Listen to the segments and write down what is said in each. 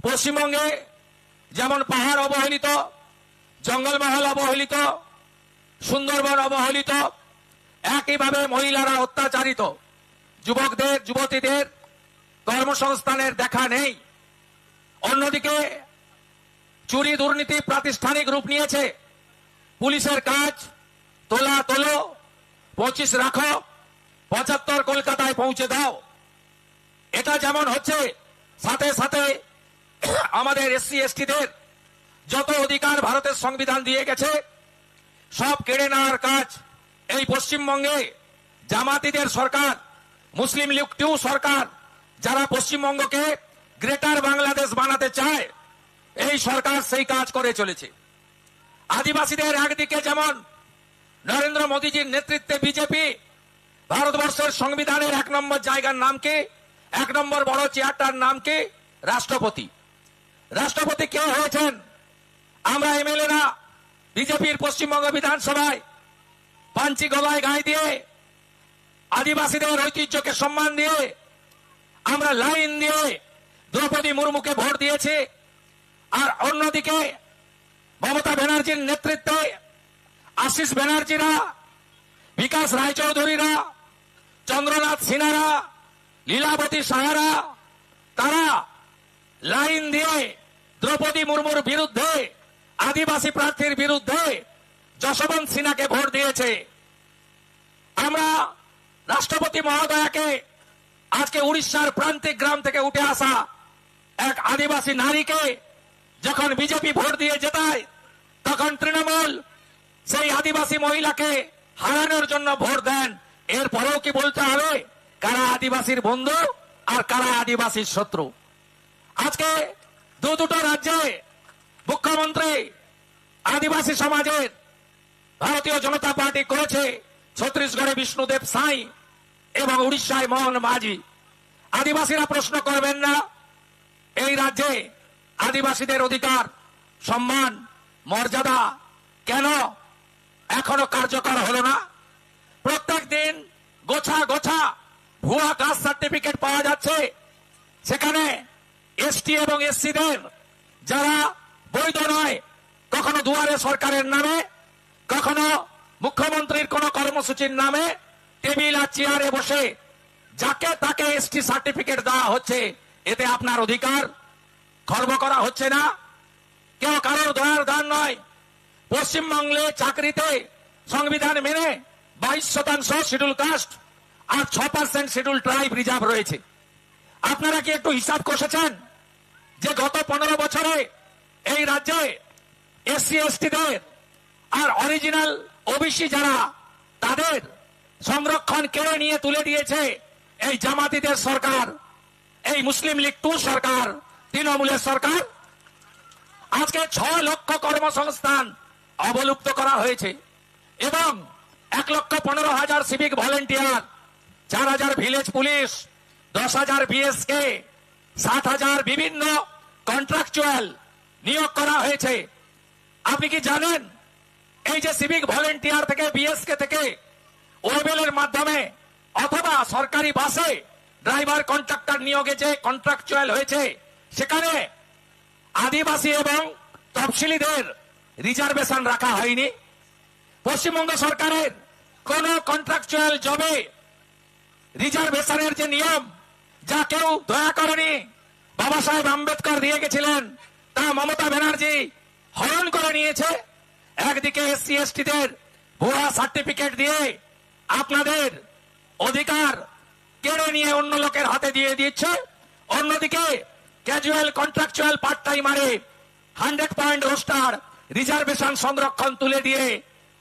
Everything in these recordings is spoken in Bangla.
পশ্চিমবঙ্গে যেমন পাহাড় অবহেলিত, জঙ্গলমহল অবহেলিত, সুন্দরবন অবহেলিত, একইভাবে মহিলারা অত্যাচারিত, যুবকদের যুবতীদের কর্মসংস্থানের দেখা নেই। অন্যদিকে চুরি দুর্নীতি প্রাতিষ্ঠানিক রূপ নিয়েছে। পুলিশের কাজ তোলা তোলো, 25 রাখো, 75 কলকাতায় পৌঁছে দাও। এটা যেমন হচ্ছে, সাথে সাথে আমাদের এসসি এসটিদের যত অধিকার ভারতের সংবিধান দিয়ে গেছে সব কেড়ে নেওয়ার কাজ এই পশ্চিমবঙ্গে জামাতিদের সরকার, মুসলিম লীগ 2 সরকার, যারা পশ্চিমবঙ্গকে গ্রেটার বাংলাদেশ বানাতে চায়, এই সরকার সেই কাজ করে চলেছে। আদিবাসীদের একদিকে যেমন নরেন্দ্র মোদীজির নেতৃত্বে বিজেপি ভারতবর্ষের সংবিধানের 1 নম্বর জায়গার নাম কি, 1 নম্বর বড় চেয়ারটার নাম কি, রাষ্ট্রপতি। রাষ্ট্রপতি কে হয়েছেন? আমরা এমএলএরা বিজেপির পশ্চিমবঙ্গ বিধানসভায় পাঞ্চি গলায় গায়ে দিয়ে, আদিবাসীদের ঐতিহ্যকে সম্মান দিয়ে, আমরা লাইন দিয়ে দ্রৌপদী মুর্মুকে ভোট দিয়েছি। আর অন্যদিকে মমতা ব্যানার্জির নেতৃত্বে আশিস ব্যানার্জিরা, বিকাশ রায়চৌধুরীরা, চন্দ্রনাথ সিনহারা, লীলাবতী সাহারা, তারা লাইন দিয়ে দ্রৌপদী মুর্মুর বিরুদ্ধে, আদিবাসী প্রার্থীর বিরুদ্ধে যশবন্ত সিনহাকে ভোট দিয়েছে। আমরা রাষ্ট্রপতি মহোদয়াকে আজকে উড়িষ্যার প্রান্তিক গ্রাম থেকে উঠে আসা এক আদিবাসী নারীকে যখন বিজেপি ভোট দিয়ে জেতায়, তখন তৃণমূল সেই আদিবাসী মহিলাকে হারানোর জন্য ভোট দেন। এরপরেও কি বলতে হবে কারা আদিবাসীর বন্ধু আর কারা আদিবাসীর শত্রু? আজকে দুটো রাজ্যে মুখ্যমন্ত্রী আদিবাসী সমাজের ভারতীয় জনতা পার্টি করেছে, ছত্তিশগড়ে বিষ্ণুদেব সাই এবং উড়িষ্যায় মোহন মাঝি। আদিবাসীরা প্রশ্ন করবেন না এই রাজ্যে আদিবাসীদের অধিকার, সম্মান, মর্যাদা কেন এখনো কার্যকর হলো না? প্রত্যেক দিন গোছা গোছা ভুয়া কাস্ট সার্টিফিকেট পাওয়া যাচ্ছে। সেখানে এসটি এবং এসসিদের যারা বৈধ নয়, কখনো দুয়ারে সরকারের নামে, কখনো মুখ্যমন্ত্রীর কোন কর্মসূচির নামে টেবিল আর চেয়ারে বসে যাকে তাকে এসটি সার্টিফিকেট দেওয়া হচ্ছে। এতে আপনার অধিকার খর্ব করা হচ্ছে না? কেউ কারোর দয়ার দান নয়। পশ্চিমবঙ্গে চাকরিতে সংবিধান মেনে 22% শিডিউল কাস্ট আর 6% শিডিউল ট্রাইব রিজার্ভ রয়েছে। আপনারা কি একটু হিসাব কষেছেন যে গত 15 বছরে এই রাজ্যে এসসি এসটিদের আর অরিজিনাল ওবিসি যারা, তাদের সংরক্ষণ কেড়ে নিয়ে তুলে দিয়েছে এই জামাতিদের সরকার, এই মুসলিম লীগ 2 সরকার, তৃণমূলের সরকার। আজকে 6 লক্ষ কর্মসংস্থান অবলুপ্ত করা হয়েছে এবং 1,15,000 civic volunteer, 4,000 village police, 10,000 BSK, 60,000 বিভিন্ন কন্ট্রাকচুয়াল নিয়োগ করা হয়েছে। আপনি কি জানেন এই যে সিভিক ভলেন্টিয়ার থেকে, বিএসকে থেকে ওয়েবেলের মাধ্যমে অথবা সরকারি বাসে ড্রাইভার কন্ট্রাক্টর নিয়োগে যে কন্ট্রাকচুয়াল হয়েছে, সেখানে আদিবাসী এবং তফসিলিদের রিজার্ভেশন রাখা হয়নি? পশ্চিমবঙ্গ সরকারের কোন কন্ট্রাকচুয়াল জবে রিজার্ভেশনের যে নিয়ম, যা কেউ দয়া করেনি, বাবা সাহেব আম্বেদকর দিয়ে গেছিলেন, তা মমতা ব্যানার্জি হরণ করে নিয়েছে। একদিকে এসসি এসটিদের ভুয়া সার্টিফিকেট দিয়ে আপনাদের অধিকার কেড়ে নিয়ে অন্য লোকের হাতে দিয়ে দিচ্ছে, অন্যদিকে ক্যাজুয়াল কন্ট্রাকচুয়াল পার্ট টাইমারে 100 রোস্টার রিজার্ভেশন সংরক্ষণ তুলে দিয়ে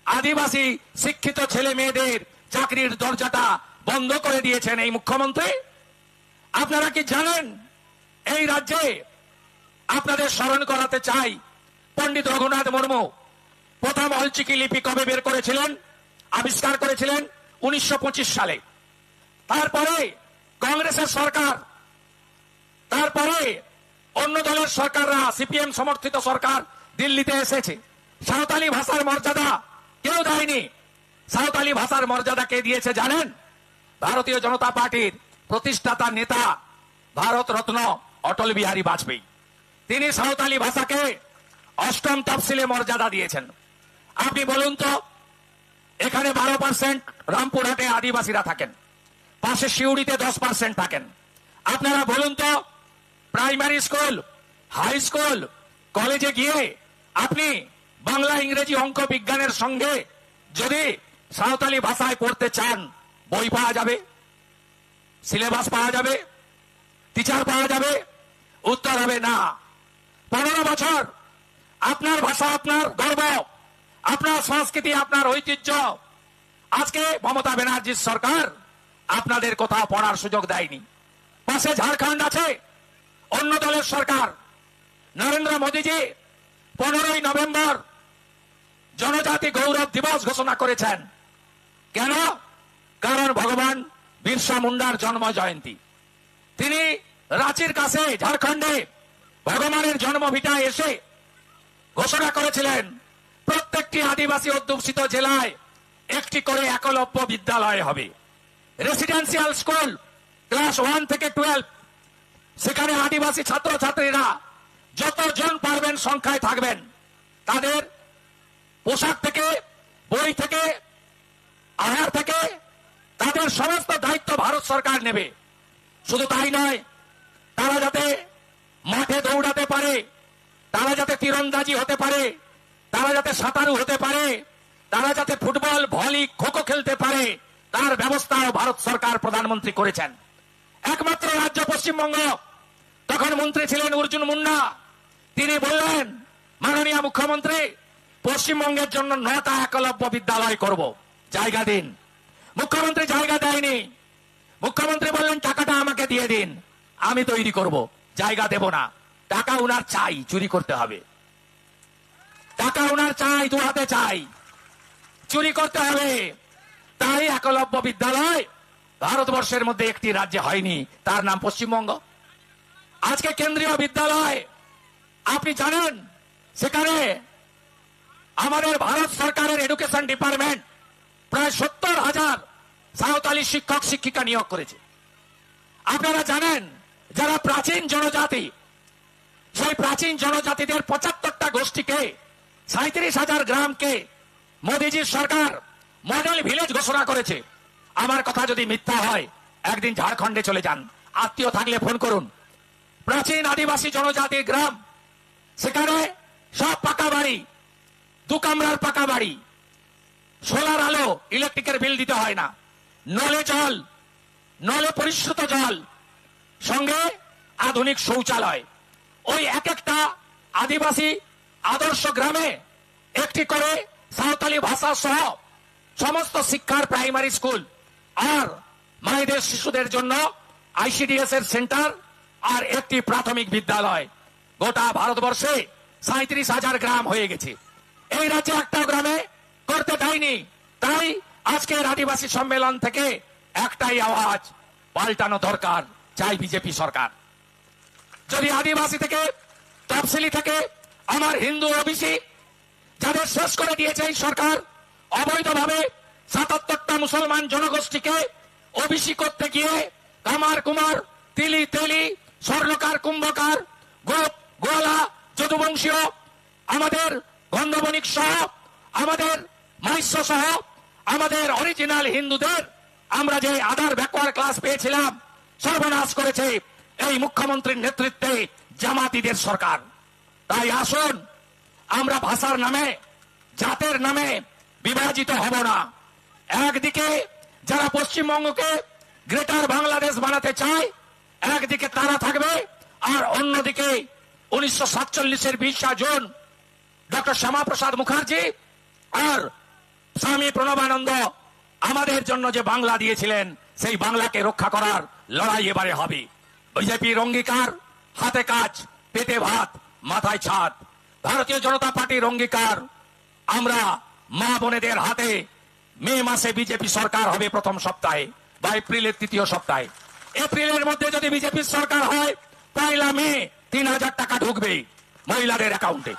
আদিবাসী শিক্ষিত ছেলে মেয়েদের চাকরির দরজাটা বন্ধ করে দিয়েছেন এই মুখ্যমন্ত্রী। আপনারা কি জানেন এই রাজ্যে, আপনাদের স্মরণ করাতে চাই, পণ্ডিত রঘুনাথ মুর্মু প্রথম অলচিকি লিপি কবে বের করেছিলেন, আবিষ্কার করেছিলেন? 1925 সালে। তারপরে কংগ্রেসের সরকার, তারপরে অন্য দলের সরকাররা, সিপিএম সমর্থিত সরকার দিল্লিতে এসেছে। সাঁওতালি ভাষার মর্যাদা কেউ দেয়নি। সাঁওতালি ভাষার মর্যাদা কে দিয়েছে জানেন? ভারতীয় জনতা পার্টির প্রতিষ্ঠাতা নেতা ভারত রত্ন অটল বিহারী বাজপেয়ী। তিনি সাঁওতালি ভাষাকে অষ্টম তফসিলে মর্যাদা দিয়েছেন। আপনি বলুন তো, এখানে 12% রামপুরহাটে আদিবাসীরা থাকেন, পাশে সিউড়িতে 10% থাকেন। আপনারা বলুন তো, প্রাইমারি স্কুল, হাই স্কুল, কলেজে গিয়ে আপনি বাংলা, ইংরেজি, অঙ্ক, বিজ্ঞানের সঙ্গে যদি সাঁওতালি ভাষায় পড়তে চান, বই পাওয়া যাবে, সিলেবাস পাওয়া যাবে, টিচার পাওয়া যাবে? উত্তর হবে না। 15 বছর আপনার ভাষা, আপনার গর্ব, আপনার সংস্কৃতি, আপনার ঐতিহ্য, আজকে মমতা ব্যানার্জির সরকার আপনাদের কোথাও পড়ার সুযোগ দেয়নি। পাশে ঝাড়খণ্ড আছে, অন্য দলের সরকার। নরেন্দ্র মোদীজি 15ই নভেম্বর জনজাতি গৌরব দিবস ঘোষণা করেছেন। কেন? কারণ ভগবান বিরসা মুন্ডার জন্ম জয়ন্তী। তিনি রাঁচির কাছে ঝাড়খণ্ডে ভগবানের জন্মভিটায় এসে ঘোষণা করেছিলেন প্রত্যেকটি আদিবাসী অধ্যুষিত জেলায় একটি করে একলব্য বিদ্যালয় হবে, রেসিডেন্সিয়াল স্কুল, ক্লাস 1 থেকে 12। সেখানে আদিবাসী ছাত্রছাত্রীরা যতজন পারবেন সংখ্যায় থাকবেন। তাদের পোশাক থেকে, বই থেকে, আহার থেকে তাদের সমস্ত দায়িত্ব ভারত সরকার নেবে। শুধু তাই নয়, তারা যাতে মাঠে দৌড়াতে পারে, তারা যাতে তীরন্দাজি হতে পারে, তারা যাতে সাঁতারু হতে পারে, তারা যাতে ফুটবল, ভলি, খোখো খেলতে পারে, তার ব্যবস্থাও ভারত সরকার প্রধানমন্ত্রী করেছেন। একমাত্র রাজ্য পশ্চিমবঙ্গ, তখন মন্ত্রী ছিলেন অর্জুন মুন্ডা। তিনি বললেন, মাননীয় মুখ্যমন্ত্রী, পশ্চিমবঙ্গের জন্য 9টা একলব্য বিদ্যালয় করব, জায়গা দিন। মুখ্যমন্ত্রী জায়গা দেয়নি। মুখ্যমন্ত্রী বললেন, টাকাটা আমাকে দিয়ে দিন, আমি তৈরি করব। জায়গা দেব না, টাকা উনার চাই, চুরি করতে হবে। টাকা উনার চাই, দু হাতে চাই, চুরি করতে হবে। তাই একলব্য বিদ্যালয় ভারতবর্ষের মধ্যে একটি রাজ্যে হয়নি, তার নাম পশ্চিমবঙ্গ। আজকে কেন্দ্রীয় বিদ্যালয়, আপনি জানেন, সেখানে আমাদের ভারত সরকারের এডুকেশন ডিপার্টমেন্ট প্রায় 70,000 সাঁওতালি শিক্ষক শিক্ষিকা নিয়োগ করেছে। আপনারা জানেন, যারা প্রাচীন জনজাতি, সেই প্রাচীন জনজাতিদের 75টা গোষ্ঠীকে, 37,000 গ্রামকে মোদীজির সরকার মডেল ভিলেজ ঘোষণা করেছে। আমার কথা যদি মিথ্যা হয়, একদিন ঝাড়খণ্ডে চলে যান, আত্মীয় থাকলে ফোন করুন। প্রাচীন আদিবাসী জনজাতির গ্রাম, সেখানে সব পাকা বাড়ি, 2 কামরার পাকা বাড়ি, সোলার আলো, ইলেকট্রিকের বিল দিতে হয় না, নলে জল, নলে পরিশ্রুত জল, সঙ্গে আধুনিক শৌচালয়। ওই এক একটা আদিবাসী আদর্শ গ্রামে একটি করে সাঁওতালি ভাষা সহ সমস্ত শিক্ষার প্রাইমারি স্কুল, আর মায়েদের শিশুদের জন্য আইসিডিএস এর সেন্টার, আর একটি প্রাথমিক বিদ্যালয়। গোটা ভারতবর্ষে 37,000 গ্রাম হয়ে গেছে। এই রাজ্যে একটা গ্রামে করতে দেয়নি। তাই আজকের আদিবাসী সম্মেলন থেকে একটাই আওয়াজ, পাল্টানো দরকার, চাই বিজেপি সরকার। যদি আদিবাসী থেকে, তফসিলি থেকে আমার হিন্দু ওবিসি যাদের শেষ করে দিয়েছে এই সরকার, অবৈধভাবে 77টা মুসলমান জনগোষ্ঠীকে ওবিসি করতে গিয়ে কামার কুমার, তিলি তেলি, স্বর্ণকার, কুম্ভকার, গোপ, গোয়ালা, যদুবংশীয়, আমাদের গন্ধবণিক সহ, আমাদের মহিষ্য সহ, আমাদের অরিজিনাল হিন্দুদের আমরা যে আধার ব্যাকওয়ার্ড ক্লাস পেয়েছিলাম, সর্বনাশ করেছে এই মুখ্যমন্ত্রীর নেতৃত্বে জামাতিদের সরকার। তাই আসুন, আমরা ভাষার নামে, জাতের নামে বিভাজিত হব না। একদিকে যারা পশ্চিমবঙ্গকে গ্রেটার বাংলাদেশ বানাতে চায়, একদিকে তারা থাকবে, আর অন্যদিকে 1947-এর 20 জুন ডক্টর শ্যামাপ্রসাদ মুখার্জি আর স্বামী প্রণবানন্দ আমাদের জন্য যে বাংলা দিয়েছিলেন, সেই বাংলাকে রক্ষা করার লড়াই এবারে হবে। বিজেপির অঙ্গীকার, হাতে কাজ, পেটে ভাত, মাথায় ছাদ। ভারতীয় জনতা পার্টির অঙ্গীকার, আমরা মা বোনেদের হাতে মে মাসে বিজেপি সরকার হবে প্রথম সপ্তাহে বা এপ্রিলের 3য় সপ্তাহে। এপ্রিলের মধ্যে যদি বিজেপির সরকার হয়, 1 মে 3,000 টাকা ঢুকবে মহিলাদের অ্যাকাউন্টে।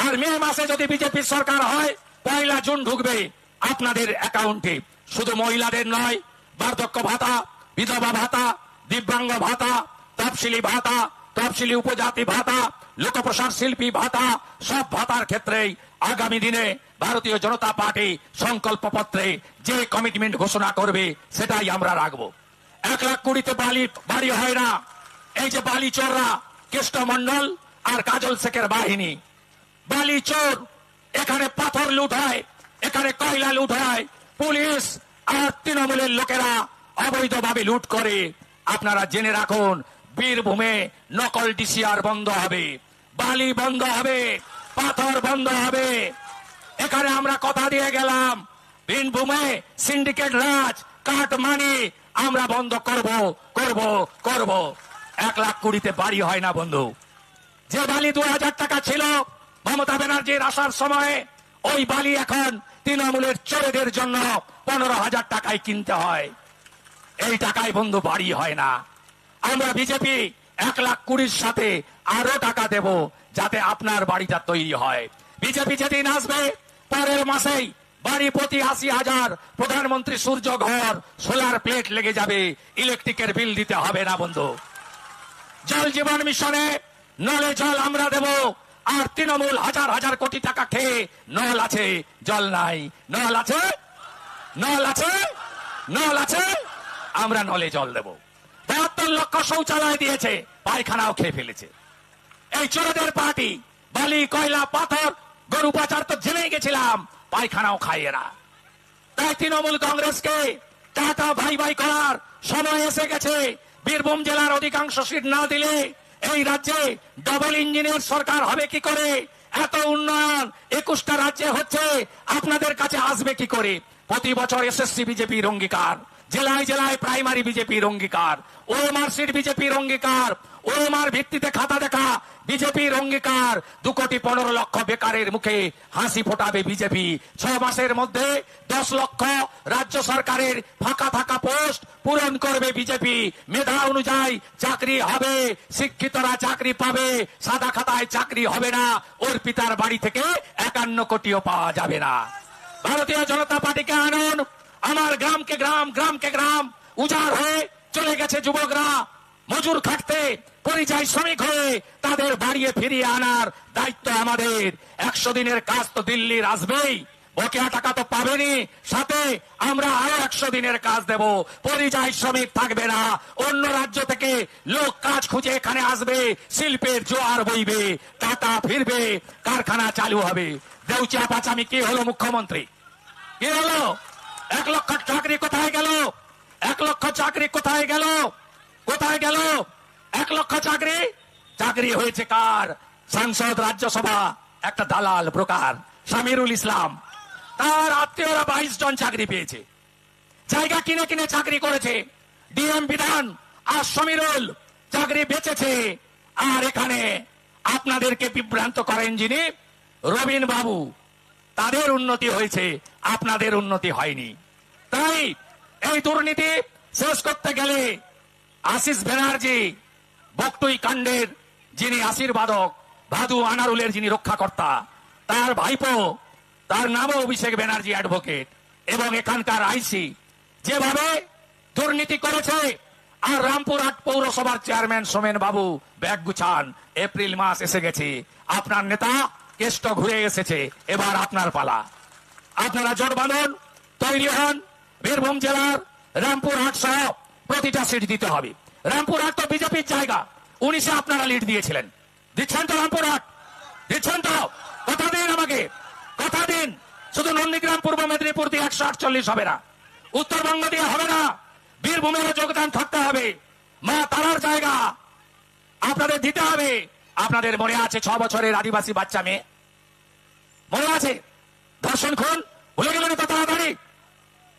আর মে মাসে যদি বিজেপির সরকার হয়, 1 জুন ঢুকবে আপনাদের অ্যাকাউন্টে। শুধু মহিলাদের নয়, বার্ধক্য ভাতা, বিধবা ভাতা, দিব্যাঙ্গ ভাতা, তফসিলি ভাতা, তফসিলি উপজাতি ভাতা, লোকপ্রসার শিল্পী ভাতা, সব ভাতার ক্ষেত্রেই আগামী দিনে ভারতীয় জনতা পার্টি সংকল্প পত্রে যে কমিটমেন্ট ঘোষণা করবে সেটাই আমরা রাখবো। 1,20,000-তে বাড়ি হয় না। এই যে বালি চোররা, কেষ্ট মন্ডল আর কাজল শেখের বাহিনী, বালি চোর, এখানে পাথর লুট হয়, এখানে কয়লা লুট হয়, পুলিশ আর তৃণমূলের লোকেরা অবৈধভাবে লুট করে। আপনারা জেনে রাখুন, বীরভূমে নকল ডিসিআর বন্ধ হবে, বালি বন্ধ হবে, পাথর বন্ধ হবে। এখানে আমরা কথা দিয়ে গেলাম, বীরভূমে সিন্ডিকেট রাজ, কাটমানি আমরা বন্ধ করব করব করব। 1,20,000-তে বাড়ি হয় না বন্ধু। যে বালি 2,000 টাকা ছিল মমতা ব্যানার্জির আসার সময়, ওই বালি এখন তৃণমূলের চোরেদের জন্য 15,000 টাকায় কিনতে হয়। এই টাকায় বন্ধু বাড়ি হয় না। আমরা বিজেপি 1,20,000-র সাথে আরো টাকা দেব যাতে আপনার বাড়িটা তৈরি হয়। বিজেপি যেদিন আসবে পরের মাসেই বাড়ি প্রতি 80,000 প্রধানমন্ত্রী সূর্য ঘর, সোলার প্লেট লেগে যাবে, ইলেকট্রিকের বিল দিতে হবে না বন্ধু। জল জীবন মিশনে নলে জল আমরা দেব। আর তৃণমূল হাজার হাজার কোটি টাকা খেয়ে নল আছে জল নাই, নল আছে, নল আছে, নল আছে, আমরা নলে জল দেব। 72 লক্ষ শৌচালয় দিয়েছে, পায়খানাও খেয়ে ফেলেছে। এই চোরদের পার্টি বালি, কয়লা, পাথর, গরু পাচার তো জেনে গেছিলাম, পায়খানাও খাইয়ে না। তাই তৃণমূল কংগ্রেসকে টাটা ভাই ভাই করার সময় এসে গেছে। বীরভূম জেলার অধিকাংশ সিট না দিলে এই রাজ্যে ডবল ইঞ্জিনের সরকার হবে কি করে? এত উন্নয়ন 21টা রাজ্যে হচ্ছে, আপনাদের কাছে আসবে কি করে? প্রতি বছর এসএসসি বিজেপির অঙ্গীকার, জেলায় জেলায় প্রাইমারি বিজেপির অঙ্গীকার, ওএমআর সিট বিজেপির অঙ্গীকার, ওএমআর ভিত্তিতে খাতা দেখা বিজেপির অঙ্গীকার। 2,15,00,000 বেকারের মুখে হাসি ফোটাবে বিজেপি। 6 মাসের মধ্যে 10 লক্ষ রাজ্য সরকারের ফাঁকা থাকা পোস্ট পূরণ করবে বিজেপি। মেধা অনুযায়ী চাকরি হবে, শিক্ষিতরা চাকরি পাবে, সাদা খাতায় চাকরি হবে না। ওর পিতার বাড়ি থেকে 51 কোটিও পাওয়া যাবে না। ভারতীয় জনতা পার্টিকে আনুন। আমার গ্রামকে গ্রাম, গ্রামকে গ্রাম উজাড় হয়ে চলে গেছে যুবকরা মজুর খাটতে, পরিযায়ী শ্রমিক হয়ে তাদের বাড়িয়ে ফিরিয়ে আনার দায়িত্ব আমাদের। 100 দিনের কাজ তো দিল্লির আসবেই, বকেয়া টাকা তো পাবেনি, সাথে আমরা আরো 100 দিনের কাজ দেব। পরিযায়ী শ্রমিক থাকবে না, অন্য রাজ্য থেকে লোক কাজ খুঁজে এখানে আসবে, শিল্পের জোয়ার বইবে, টাকা ফিরবে, কারখানা চালু হবে। দেউচিয়া পাচামি কি হলো মুখ্যমন্ত্রী? কি হলো? 1 লক্ষ চাকরি কোথায় গেল? 1 লক্ষ চাকরি কোথায় গেল? কোথায় গেল 1 লক্ষ চাকরি? চাকরি হয়েছে কার? সাংসদ, রাজ্যসভা, একটা দালাল ব্রোকার সামিরুল ইসলাম, তার আত্মীয়রা 22 জন চাকরি পেয়েছে, জায়গা কিনে কিনে চাকরি করেছে। ডিএম বিধান আর সমীরুল চাকরি বেচেছে। আর এখানে আপনাদেরকে বিভ্রান্ত করেন যিনি, রবীন বাবু, তাদের উন্নতি হয়েছে, আপনাদের উন্নতি হয়নি। তাই এই দুর্নীতি শেষ করতে গেলে আশিস ব্যানার্জি, বকটুই কাণ্ডের যিনি আশীর্বাদক, ভাদু আনারুলের যিনি রক্ষাকর্তা, তার ভাইপো, তার নামও অভিষেক ব্যানার্জি অ্যাডভোকেট, এবং এখানকার আইসি যেভাবে দুর্নীতি করেছে। আর রামপুরহাট পৌরসভার চেয়ারম্যান সোমেন বাবু ব্যাগ গুছান, এপ্রিল মাস এসে গেছে, আপনার নেতা কেষ্ট ঘুরে এসেছে, এবার আপনার পালা। আপনারা জোট বাঁধুন, তৈরি হন। বীরভূম জেলার রামপুরহাট সহ প্রতিটা সিট দিতে হবে। রামপুরহাট তো বিজেপির জায়গা, 19-এ আপনারা লিড দিয়েছিলেন, দিচ্ছেন তো? রামপুরহাট দিচ্ছেন তো? কথা দিন আমাকে, কথা দিন। শুধু নন্দীগ্রাম, পূর্ব মেদিনীপুর দিয়ে 148 হবে না, উত্তরবঙ্গ দিয়ে হবে না, বীরভূমেরও যোগদান থাকতে হবে। মা তারার জায়গা আপনাদের দিতে হবে। আপনাদের মনে আছে 6 বছরের আদিবাসী বাচ্চা মেয়ে, মনে আছে? ধর্ষণ খুন ভুলে গেলেন এত তাড়াতাড়ি?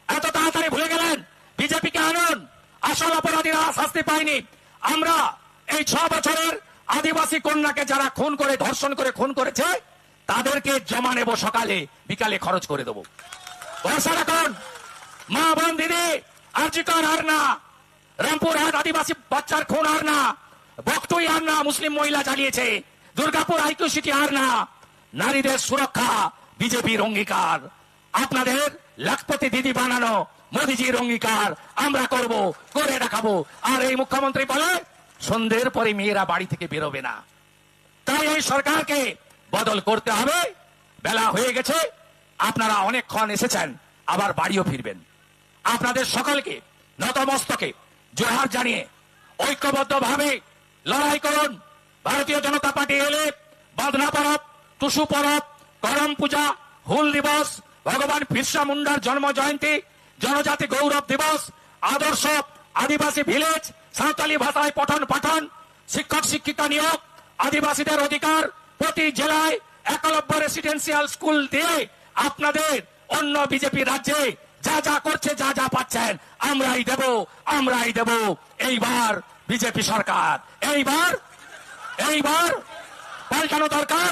এত তাড়াতাড়ি ভুলে গেলেন? বিজেপিকে আনুন, আসল অপরাধীরা শাস্তি পায়নি। আমরা এই 6 বছরের আদিবাসী কন্যাকে যারা খুন করে, ধর্ষণ করে খুন করেছে, তাদেরকে জমা নেব, সকালে বিকালে খরচ করে দেবো। ভরসা রাখুন। মা বোন দিদি, আর্জিকর আর না, রামপুরহাট আদিবাসী বাচ্চার খুন আর না, বকটুই আর না, মুসলিম মহিলা চালিয়েছে, দুর্গাপুর আইকিউ সিটি আর না। নারীদের সুরক্ষা বিজেপির অঙ্গীকার, আপনাদের লাখপতি দিদি বানানো মোদিজির অঙ্গীকার, আমরা করব, করে দেখাবো। আর এই মুখ্যমন্ত্রী বলে সন্ধ্যের পরে মেয়েরা বাড়ি থেকে বেরোবে না। তাই এই সরকারকে বদল করতে হবে। বেলা হয়ে গেছে, আপনারা অনেকক্ষণ এসেছেন, আবার বাড়িও ফিরবেন। আপনাদের সকলকে নতমস্তকে জোহার জানিয়ে ঐক্যবদ্ধভাবে লড়াই করুন। ভারতীয় জনতা পার্টি এলে বাদনা পরব, টুসু পরব, করম পূজা, হুল দিবস, ভগবান বিরসা মুন্ডার জন্ম জয়ন্তী, জনজাতি গৌরব দিবস, আদর্শ আদিবাসী ভিলেজ, সাঁওতালি ভাষায় পঠন পাঠন, শিক্ষক শিক্ষিকা নিয়োগ, আদিবাসীদের অধিকার, প্রতি জেলায় একলব্য রেসিডেন্সিয়াল স্কুল দিয়ে আপনাদের অন্য বিজেপি রাজ্যে যা যা করছে, যা যা পাচ্ছেন, আমরাই দেব। এইবার বিজেপি সরকার, এইবার পাল্টানো দরকার।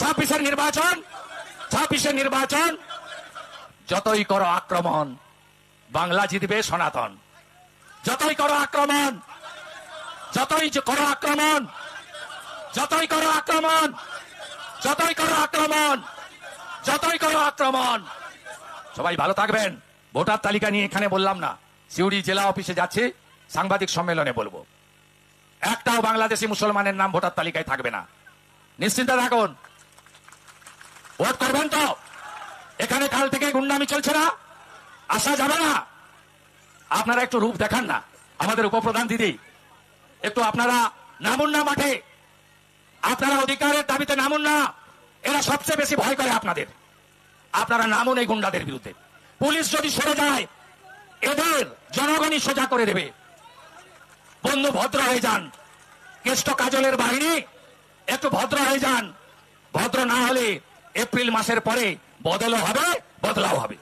26-এর নির্বাচন যতই করো আক্রমণ, বাংলা জিতবে সনাতন। যতই করো আক্রমণ, সবাই ভালো থাকবেন। ভোটার তালিকা নিয়ে এখানে বললাম না, সিউড়ি জেলা অফিসে যাচ্ছি, সাংবাদিক সম্মেলনে বলবো। একটাও বাংলাদেশি মুসলমানের নাম ভোটার তালিকায় থাকবে না, নিশ্চিন্তে থাকুন। ভোট করবেন তো? এখানে কাল থেকে গুন্ডামি চলছে না, আসা যাবে না। আপনারা একটু রূপ দেখান না, আমাদের উপপ্রধান দিদি, একটু আপনারা নামুন না মাঠে, আপনারা অধিকারের দাবিতে নামুন না। এরা সবচেয়ে বেশি ভয় করে আপনাদের। আপনারা নামুন এই গুন্ডাদের বিরুদ্ধে। পুলিশ যদি সরে যায়, এদের জনগণই সোজা করে দেবে। বন্ধু ভদ্র হয়ে যান, কেষ্ট কাজলের বাহিনী একটু ভদ্র হয়ে যান। ভদ্র না হলে এপ্রিল মাসের পরে বদলাও হবে।